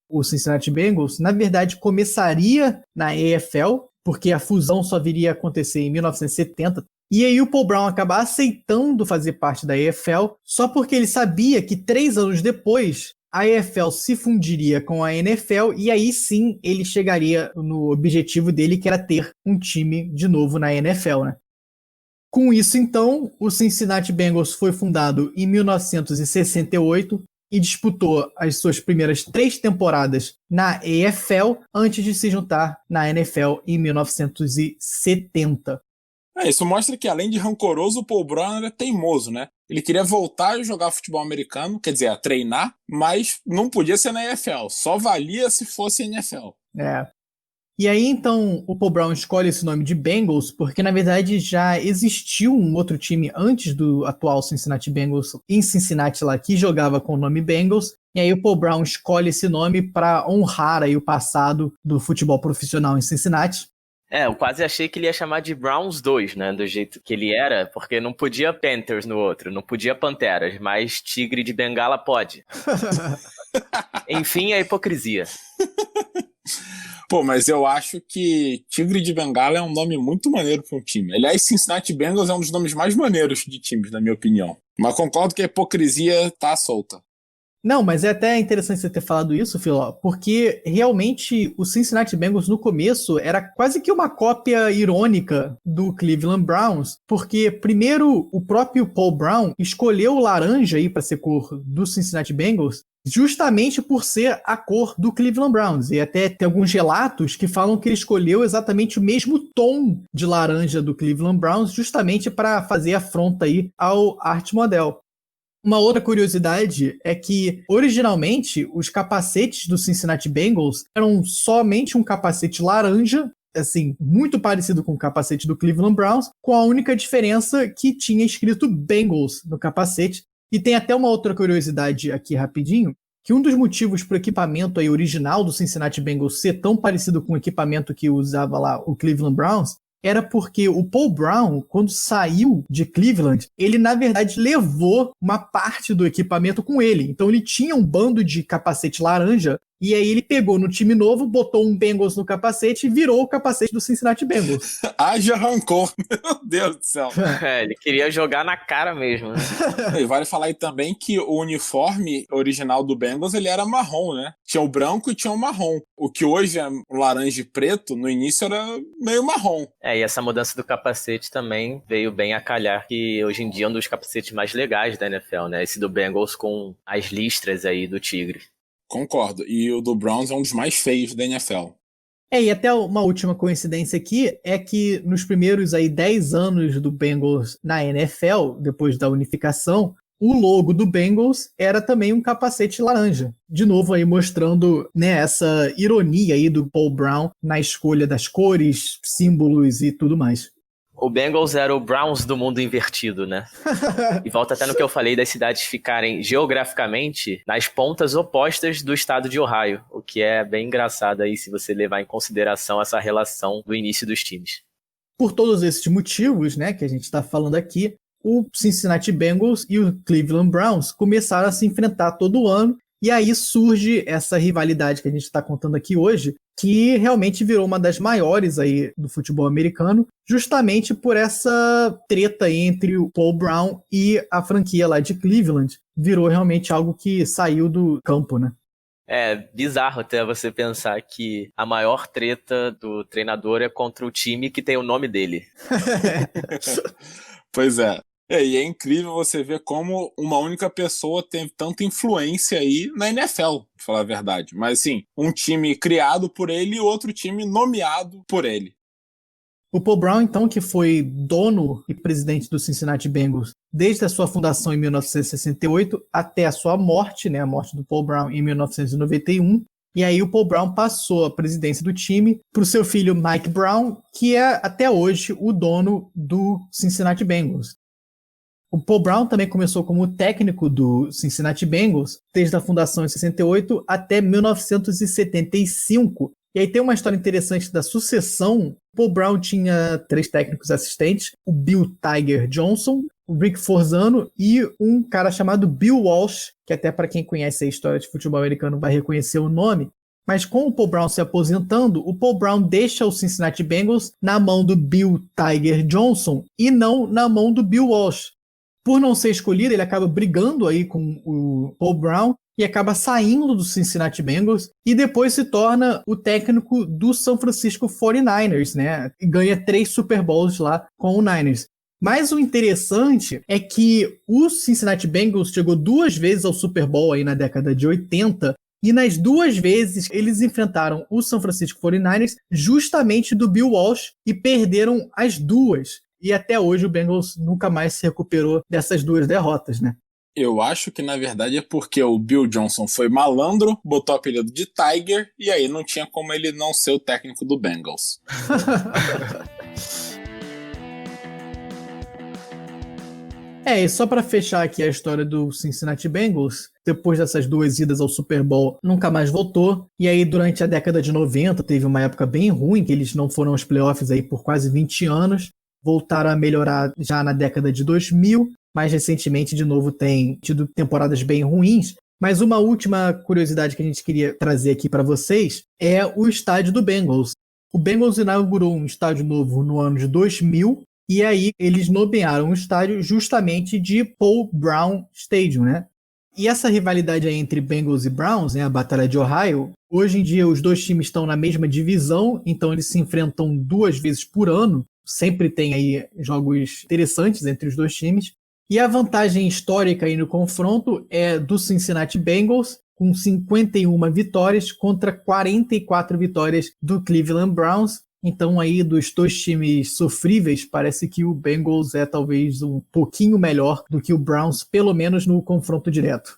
S2: O Cincinnati Bengals, na verdade, começaria na AFL, porque a fusão só viria a acontecer em 1970, e aí o Paul Brown acaba aceitando fazer parte da AFL, só porque ele sabia que 3 anos depois a AFL se fundiria com a NFL, e aí sim ele chegaria no objetivo dele, que era ter um time de novo na NFL, né? Com isso, então, o Cincinnati Bengals foi fundado em 1968, e disputou as suas primeiras 3 temporadas na AFL antes de se juntar na NFL em 1970.
S4: Isso mostra que, além de rancoroso, o Paul Brown era teimoso, né? Ele queria voltar a jogar futebol americano, quer dizer, a treinar, mas não podia ser na NFL, só valia se fosse NFL.
S2: E aí, então, o Paul Brown escolhe esse nome de Bengals porque, na verdade, já existiu um outro time antes do atual Cincinnati Bengals, em Cincinnati lá, que jogava com o nome Bengals. E aí o Paul Brown escolhe esse nome para honrar aí o passado do futebol profissional em Cincinnati.
S3: Eu quase achei que ele ia chamar de Browns 2, né, do jeito que ele era, porque não podia Panthers no outro, não podia Panteras, mas Tigre de Bengala pode. Enfim, a hipocrisia.
S4: Pô, mas eu acho que Tigre de Bengala é um nome muito maneiro para um time. Aliás, Cincinnati Bengals é um dos nomes mais maneiros de times, na minha opinião. Mas concordo que a hipocrisia tá solta.
S2: Não, mas é até interessante você ter falado isso, Filó, porque realmente o Cincinnati Bengals no começo era quase que uma cópia irônica do Cleveland Browns, porque primeiro o próprio Paul Brown escolheu o laranja aí para ser cor do Cincinnati Bengals, justamente por ser a cor do Cleveland Browns. E até tem alguns relatos que falam que ele escolheu exatamente o mesmo tom de laranja do Cleveland Browns, justamente para fazer afronta aí ao arte model. Uma outra curiosidade é que, originalmente, os capacetes do Cincinnati Bengals eram somente um capacete laranja, assim, muito parecido com o capacete do Cleveland Browns, com a única diferença que tinha escrito Bengals no capacete. E tem até uma outra curiosidade aqui rapidinho, que um dos motivos para o equipamento aí original do Cincinnati Bengals ser tão parecido com o equipamento que usava lá o Cleveland Browns era porque o Paul Brown, quando saiu de Cleveland, ele, na verdade, levou uma parte do equipamento com ele. Então, ele tinha um bando de capacete laranja, e aí ele pegou no time novo, botou um Bengals no capacete e virou o capacete do Cincinnati Bengals.
S4: Haja rancor, meu Deus do céu.
S3: Ele queria jogar na cara mesmo, né?
S4: E vale falar aí também que o uniforme original do Bengals, ele era marrom, né? Tinha o branco e tinha o marrom. O que hoje é laranja e preto, no início era meio marrom.
S3: E essa mudança do capacete também veio bem a calhar, que hoje em dia é um dos capacetes mais legais da NFL, né? Esse do Bengals com as listras aí do tigre.
S4: Concordo. E o do Browns é um dos mais feios da NFL.
S2: E até uma última coincidência aqui é que nos primeiros aí 10 anos do Bengals na NFL, depois da unificação, o logo do Bengals era também um capacete laranja. De novo aí mostrando, né, essa ironia aí do Paul Brown na escolha das cores, símbolos e tudo mais.
S3: O Bengals era o Browns do mundo invertido, né? E volta até no que eu falei das cidades ficarem geograficamente nas pontas opostas do estado de Ohio, o que é bem engraçado aí se você levar em consideração essa relação do início dos times.
S2: Por todos esses motivos, né, que a gente está falando aqui, o Cincinnati Bengals e o Cleveland Browns começaram a se enfrentar todo ano, e aí surge essa rivalidade que a gente está contando aqui hoje, que realmente virou uma das maiores aí do futebol americano, justamente por essa treta entre o Paul Brown e a franquia lá de Cleveland. Virou realmente algo que saiu do campo, né?
S3: É bizarro até você pensar que a maior treta do treinador é contra o time que tem o nome dele.
S4: Pois é. E é incrível você ver como uma única pessoa tem tanta influência aí na NFL, pra falar a verdade. Mas, assim, um time criado por ele e outro time nomeado por ele.
S2: O Paul Brown, então, que foi dono e presidente do Cincinnati Bengals desde a sua fundação em 1968 até a sua morte, né, a morte do Paul Brown em 1991. E aí o Paul Brown passou a presidência do time para o seu filho Mike Brown, que é até hoje o dono do Cincinnati Bengals. O Paul Brown também começou como técnico do Cincinnati Bengals desde a fundação em 68 até 1975. E aí tem uma história interessante da sucessão. O Paul Brown tinha 3 técnicos assistentes, o Bill Tiger Johnson, o Rick Forzano e um cara chamado Bill Walsh, que até para quem conhece a história de futebol americano vai reconhecer o nome. Mas com o Paul Brown se aposentando, o Paul Brown deixa o Cincinnati Bengals na mão do Bill Tiger Johnson e não na mão do Bill Walsh. Por não ser escolhido, ele acaba brigando aí com o Paul Brown e acaba saindo do Cincinnati Bengals e depois se torna o técnico do San Francisco 49ers, né? E ganha 3 Super Bowls lá com o Niners. Mas o interessante é que o Cincinnati Bengals chegou 2 vezes ao Super Bowl aí na década de 80 e nas 2 vezes eles enfrentaram o San Francisco 49ers justamente do Bill Walsh e perderam as 2. e até hoje o Bengals nunca mais se recuperou dessas 2 derrotas, né?
S4: Eu acho que na verdade é porque o Bill Johnson foi malandro, botou o apelido de Tiger, e aí não tinha como ele não ser o técnico do Bengals.
S2: E só para fechar aqui a história do Cincinnati Bengals, depois dessas 2 idas ao Super Bowl, nunca mais voltou. E aí, durante a década de 90, teve uma época bem ruim, que eles não foram aos playoffs aí por quase 20 anos. Voltaram a melhorar já na década de 2000. Mais recentemente, de novo, tem tido temporadas bem ruins. Mas uma última curiosidade que a gente queria trazer aqui para vocês é o estádio do Bengals. O Bengals inaugurou um estádio novo no ano de 2000, e aí eles nomearam o estádio justamente de Paul Brown Stadium, né? E essa rivalidade aí entre Bengals e Browns, né, a Batalha de Ohio, hoje em dia os 2 times estão na mesma divisão, então eles se enfrentam 2 vezes por ano. Sempre tem aí jogos interessantes entre os 2 times. E a vantagem histórica aí no confronto é do Cincinnati Bengals, com 51 vitórias contra 44 vitórias do Cleveland Browns. Então aí dos 2 times sofríveis, parece que o Bengals é talvez um pouquinho melhor do que o Browns, pelo menos no confronto direto.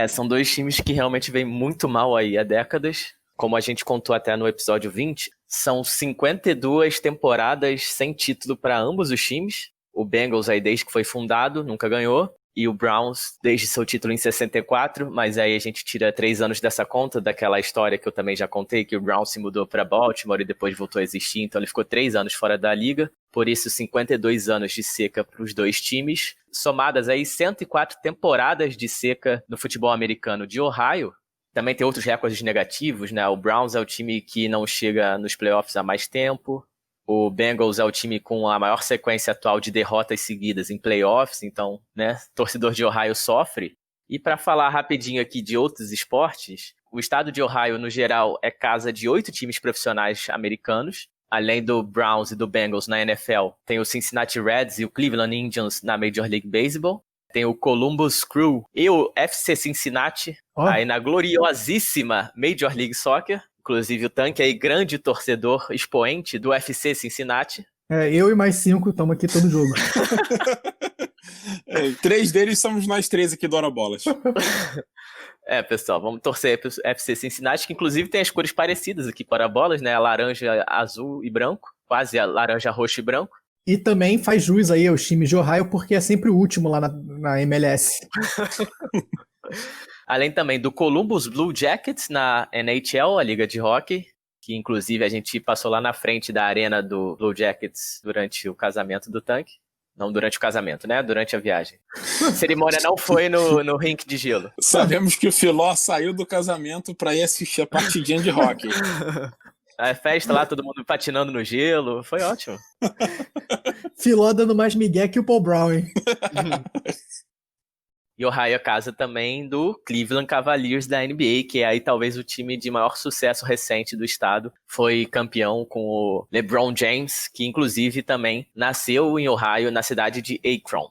S3: São 2 times que realmente vêm muito mal aí há décadas. Como a gente contou até no episódio 20, são 52 temporadas sem título para ambos os times. O Bengals aí desde que foi fundado, nunca ganhou. E o Browns desde seu título em 64, mas aí a gente tira 3 anos dessa conta, daquela história que eu também já contei, que o Browns se mudou para Baltimore e depois voltou a existir, então ele ficou 3 anos fora da liga. Por isso, 52 anos de seca para os 2 times. Somadas aí 104 temporadas de seca no futebol americano de Ohio. Também tem outros recordes negativos, né? O Browns é o time que não chega nos playoffs há mais tempo. O Bengals é o time com a maior sequência atual de derrotas seguidas em playoffs, então, né, torcedor de Ohio sofre. E para falar rapidinho aqui de outros esportes, o estado de Ohio, no geral, é casa de 8 times profissionais americanos. Além do Browns e do Bengals na NFL, tem o Cincinnati Reds e o Cleveland Indians na Major League Baseball. Tem o Columbus Crew e o FC Cincinnati, aí na gloriosíssima Major League Soccer. Inclusive o Tanque aí, grande torcedor, expoente do UFC Cincinnati.
S2: Eu e mais 5 estamos aqui todo jogo.
S4: 3 deles somos nós 3 aqui do Hora Bolas.
S3: Pessoal, vamos torcer para o UFC Cincinnati, que inclusive tem as cores parecidas aqui para bolas, né? A laranja, azul e branco, quase a laranja, roxo e branco.
S2: E também faz jus aí aos times de Ohio, porque é sempre o último lá na MLS.
S3: Além também do Columbus Blue Jackets na NHL, a liga de hockey, que inclusive a gente passou lá na frente da arena do Blue Jackets durante o casamento do Tanque. Não durante o casamento, né? Durante a viagem. A cerimônia não foi no rink de gelo.
S4: Sabemos que o Filó saiu do casamento para ir assistir a partidinha de hockey.
S3: A festa lá, todo mundo patinando no gelo. Foi ótimo.
S2: Filó dando mais migué que o Paul Brown, hein?
S3: E Ohio é casa também do Cleveland Cavaliers da NBA, que é aí talvez o time de maior sucesso recente do estado. Foi campeão com o LeBron James, que inclusive também nasceu em Ohio, na cidade de Akron.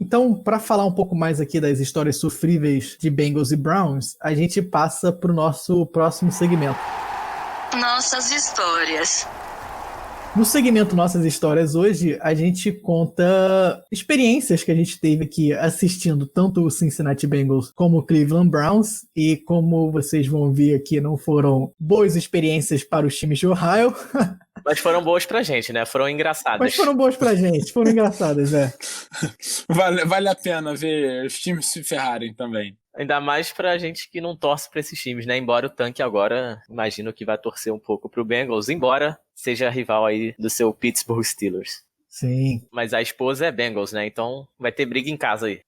S2: Então, para falar um pouco mais aqui das histórias sofríveis de Bengals e Browns, a gente passa para o nosso próximo segmento.
S5: Nossas histórias.
S2: No segmento Nossas Histórias hoje, a gente conta experiências que a gente teve aqui assistindo tanto o Cincinnati Bengals como o Cleveland Browns, e como vocês vão ver aqui, não foram boas experiências para os times de Ohio.
S3: Mas foram boas pra gente, né? Foram engraçadas.
S2: Mas foram boas pra gente, foram engraçadas,
S4: Vale a pena ver os times se ferrarem também.
S3: Ainda mais pra gente que não torce pra esses times, né? Embora o Tanque agora, imagino que vai torcer um pouco pro Bengals, embora seja rival aí do seu Pittsburgh Steelers.
S2: Sim.
S3: Mas a esposa é Bengals, né? Então vai ter briga em casa aí.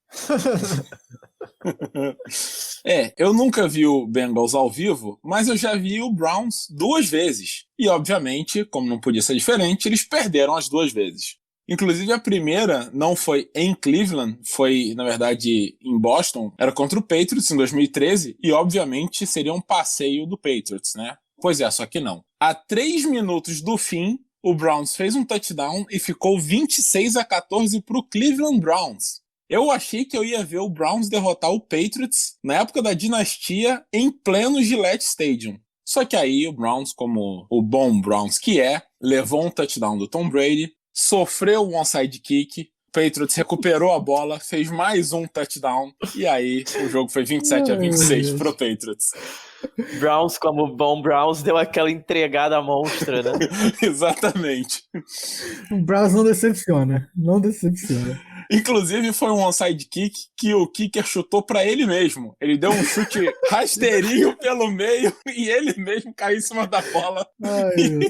S4: Eu nunca vi o Bengals ao vivo, mas eu já vi o Browns 2 vezes. E, obviamente, como não podia ser diferente, eles perderam as 2 vezes. Inclusive, a primeira não foi em Cleveland, foi, na verdade, em Boston. Era contra o Patriots em 2013 e, obviamente, seria um passeio do Patriots, né? Pois é, só que não. A 3 minutos do fim, o Browns fez um touchdown e ficou 26-14 para o Cleveland Browns. Eu achei que eu ia ver o Browns derrotar o Patriots na época da dinastia em pleno Gillette Stadium. Só que aí o Browns, como o bom Browns que é, levou um touchdown do Tom Brady, sofreu um onside kick, o Patriots recuperou a bola, fez mais um touchdown, e aí o jogo foi 27-26 pro Patriots.
S3: Browns, como bom Browns, deu aquela entregada monstra, né?
S4: Exatamente.
S2: O Browns não decepciona. Não decepciona.
S4: Inclusive foi um onside kick que o kicker chutou pra ele mesmo. Ele deu um chute rasteirinho pelo meio e ele mesmo caiu em cima da bola.
S2: Ai,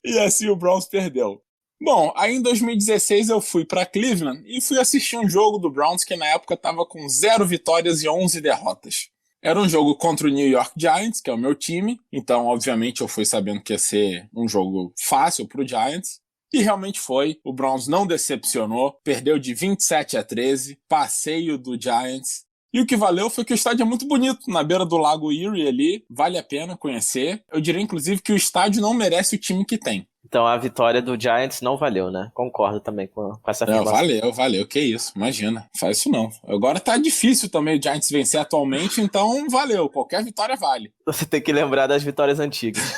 S4: e assim o Browns perdeu. Bom, aí em 2016 eu fui pra Cleveland e fui assistir um jogo do Browns que na época estava com 0 vitórias e 11 derrotas. Era um jogo contra o New York Giants, que é o meu time, então obviamente eu fui sabendo que ia ser um jogo fácil pro Giants. E realmente foi, o Browns não decepcionou, perdeu de 27-13, passeio do Giants. E o que valeu foi que o estádio é muito bonito, na beira do Lago Erie ali, vale a pena conhecer. Eu diria inclusive que o estádio não merece o time que tem.
S3: Então a vitória do Giants não valeu, né? Concordo também com essa afirmação.
S4: Valeu, que isso, imagina, faz isso não. Agora tá difícil também o Giants vencer atualmente, então valeu, qualquer vitória vale.
S3: Você tem que lembrar das vitórias antigas.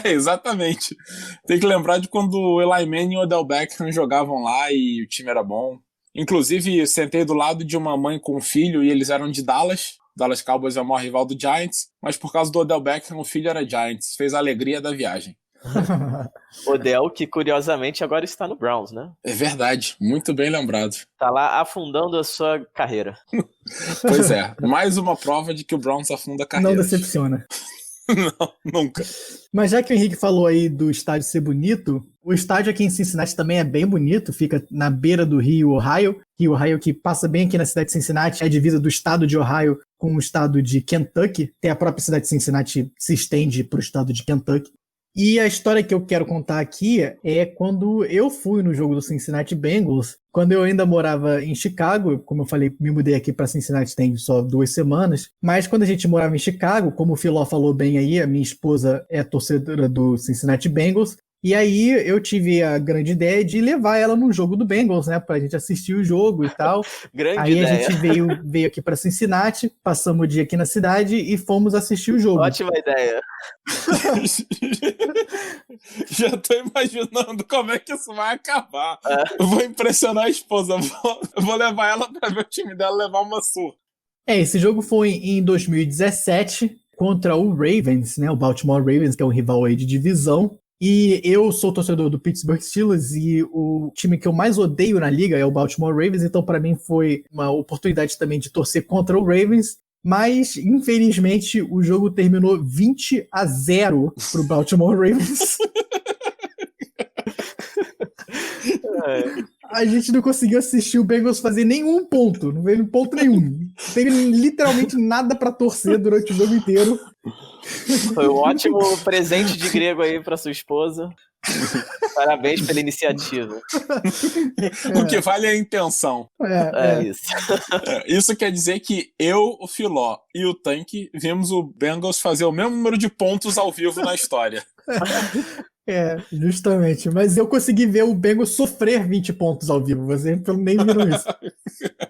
S4: Exatamente. Tem que lembrar de quando o Eli Manning e o Odell Beckham jogavam lá e o time era bom. Inclusive, sentei do lado de uma mãe com um filho e eles eram de Dallas. Dallas Cowboys é o maior rival do Giants, mas por causa do Odell Beckham, o filho era Giants. Fez a alegria da viagem.
S3: Odell, que curiosamente agora está no Browns, né?
S4: É verdade, muito bem lembrado.
S3: Tá lá afundando a sua carreira.
S4: Pois é, mais uma prova de que o Browns afunda a carreira.
S2: Não decepciona.
S4: Não, nunca.
S2: Mas já que o Henrique falou aí do estádio ser bonito, o estádio aqui em Cincinnati também é bem bonito, fica na beira do Rio Ohio. Rio Ohio que passa bem aqui na cidade de Cincinnati, é a divisa do estado de Ohio com o estado de Kentucky. Tem a própria cidade de Cincinnati, se estende para o estado de Kentucky. E a história que eu quero contar aqui é quando eu fui no jogo do Cincinnati Bengals, quando eu ainda morava em Chicago. Como eu falei, me mudei aqui para Cincinnati tem só 2 semanas, mas quando a gente morava em Chicago, como o Filó falou bem aí, a minha esposa é torcedora do Cincinnati Bengals, e aí eu tive a grande ideia de levar ela num jogo do Bengals, né, pra gente assistir o jogo e tal.
S3: Grande
S2: aí
S3: ideia.
S2: A gente veio aqui pra Cincinnati, passamos o dia aqui na cidade e fomos assistir o jogo.
S3: Ótima ideia.
S4: Já tô imaginando como é que isso vai acabar. Eu vou impressionar a esposa, eu vou levar ela pra ver o time dela levar uma surra.
S2: Esse jogo foi em 2017 contra o Ravens, né, o Baltimore Ravens, que é um rival aí de divisão. E eu sou torcedor do Pittsburgh Steelers e o time que eu mais odeio na liga é o Baltimore Ravens, então para mim foi uma oportunidade também de torcer contra o Ravens, mas infelizmente o jogo terminou 20-0 pro Baltimore Ravens. A gente não conseguiu assistir o Bengals fazer nenhum ponto, não veio ponto nenhum. Não teve literalmente nada para torcer durante o jogo inteiro.
S3: Foi um ótimo presente de grego aí pra sua esposa. Parabéns pela iniciativa.
S4: O que vale é a intenção.
S3: Isso.
S4: Isso quer dizer que eu, o Filó e o Tanque vimos o Bengals fazer o mesmo número de pontos ao vivo na história.
S2: Justamente. Mas eu consegui ver o Bengals sofrer 20 pontos ao vivo. Vocês nem viram isso.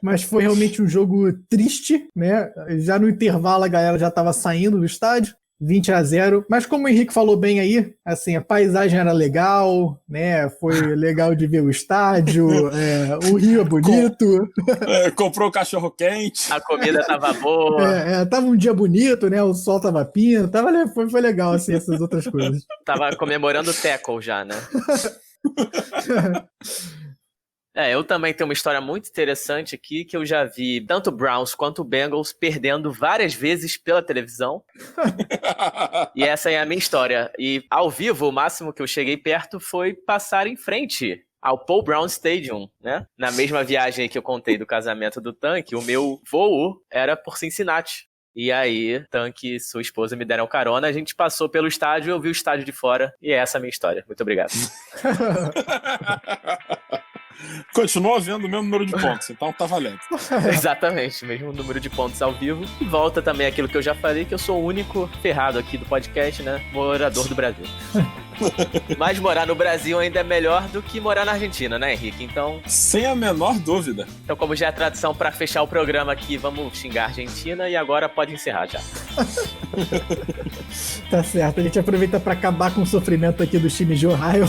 S2: Mas foi realmente um jogo triste, né? Já no intervalo a galera já estava saindo do estádio. 20-0, mas como o Henrique falou bem aí, assim, a paisagem era legal, né, foi legal de ver o estádio, o rio é bonito.
S4: Comprou cachorro quente.
S3: A comida tava boa.
S2: Tava um dia bonito, né, o sol tava pino, foi legal, assim, essas outras coisas.
S3: Tava comemorando o tackle já, né? Eu também tenho uma história muito interessante aqui, que eu já vi tanto o Browns quanto o Bengals perdendo várias vezes pela televisão. E essa é a minha história. E ao vivo, o máximo que eu cheguei perto foi passar em frente ao Paul Brown Stadium, né? Na mesma viagem que eu contei do casamento do Tanque, o meu voo era por Cincinnati. E aí, Tanque e sua esposa me deram carona, a gente passou pelo estádio, eu vi o estádio de fora, e essa é a minha história. Muito obrigado.
S4: Continua vendo o mesmo número de pontos, então tá valendo.
S3: Exatamente, mesmo número de pontos ao vivo. E volta também aquilo que eu já falei, que eu sou o único ferrado aqui do podcast, né? Morador do Brasil. Mas morar no Brasil ainda é melhor do que morar na Argentina, né, Henrique? Então...
S4: Sem a menor dúvida.
S3: Então, como já é tradição pra fechar o programa aqui, vamos xingar a Argentina e agora pode encerrar já.
S2: Tá certo, a gente aproveita pra acabar com o sofrimento aqui dos times de Ohio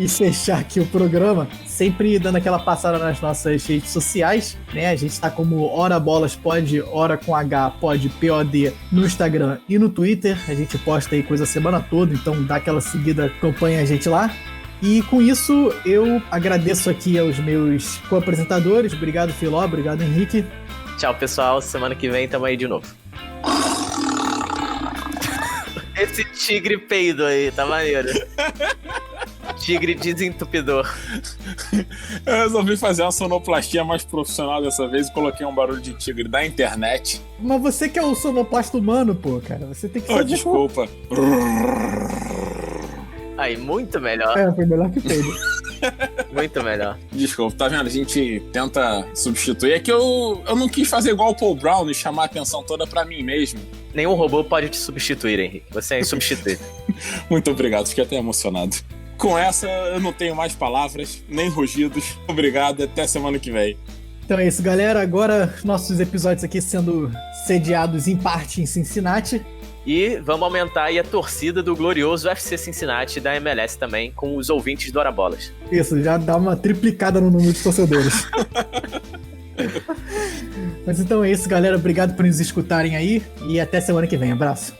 S2: e fechar aqui o programa, sempre dando aquela passada nas nossas redes sociais, né? A gente tá como Ora Bolas Pod, Ora com H, Pod, POD, no Instagram e no Twitter. A gente posta aí coisa a semana toda, então dá aquela seguida, acompanha a gente lá. E com isso, eu agradeço aqui aos meus co-apresentadores. Obrigado, Filó. Obrigado, Henrique.
S3: Tchau, pessoal. Semana que vem tamo aí de novo. Esse tigre peido aí, tá maneiro. Tigre desentupidor.
S4: Eu resolvi fazer uma sonoplastia mais profissional dessa vez e coloquei um barulho de tigre da internet.
S2: Mas você que é o sonoplasta humano, pô, cara. Você tem que
S4: Oh,
S2: fazer...
S4: desculpa.
S3: Aí, muito melhor.
S2: Foi melhor que peido.
S3: Muito melhor.
S4: Desculpa, tá vendo? A gente tenta substituir. É que eu não quis fazer igual o Paul Brown e chamar a atenção toda pra mim mesmo.
S3: Nenhum robô pode te substituir, Henrique. Você é insubstituível.
S4: Muito obrigado, fiquei até emocionado. Com essa, eu não tenho mais palavras, nem rugidos. Obrigado, até semana que vem.
S2: Então é isso, galera. Agora, nossos episódios aqui sendo sediados em parte em Cincinnati.
S3: E vamos aumentar aí a torcida do glorioso UFC Cincinnati da MLS também, com os ouvintes do Ora Bolas.
S2: Isso, já dá uma triplicada no número de torcedores. Mas então é isso, galera. Obrigado por nos escutarem aí e até semana que vem. Abraço.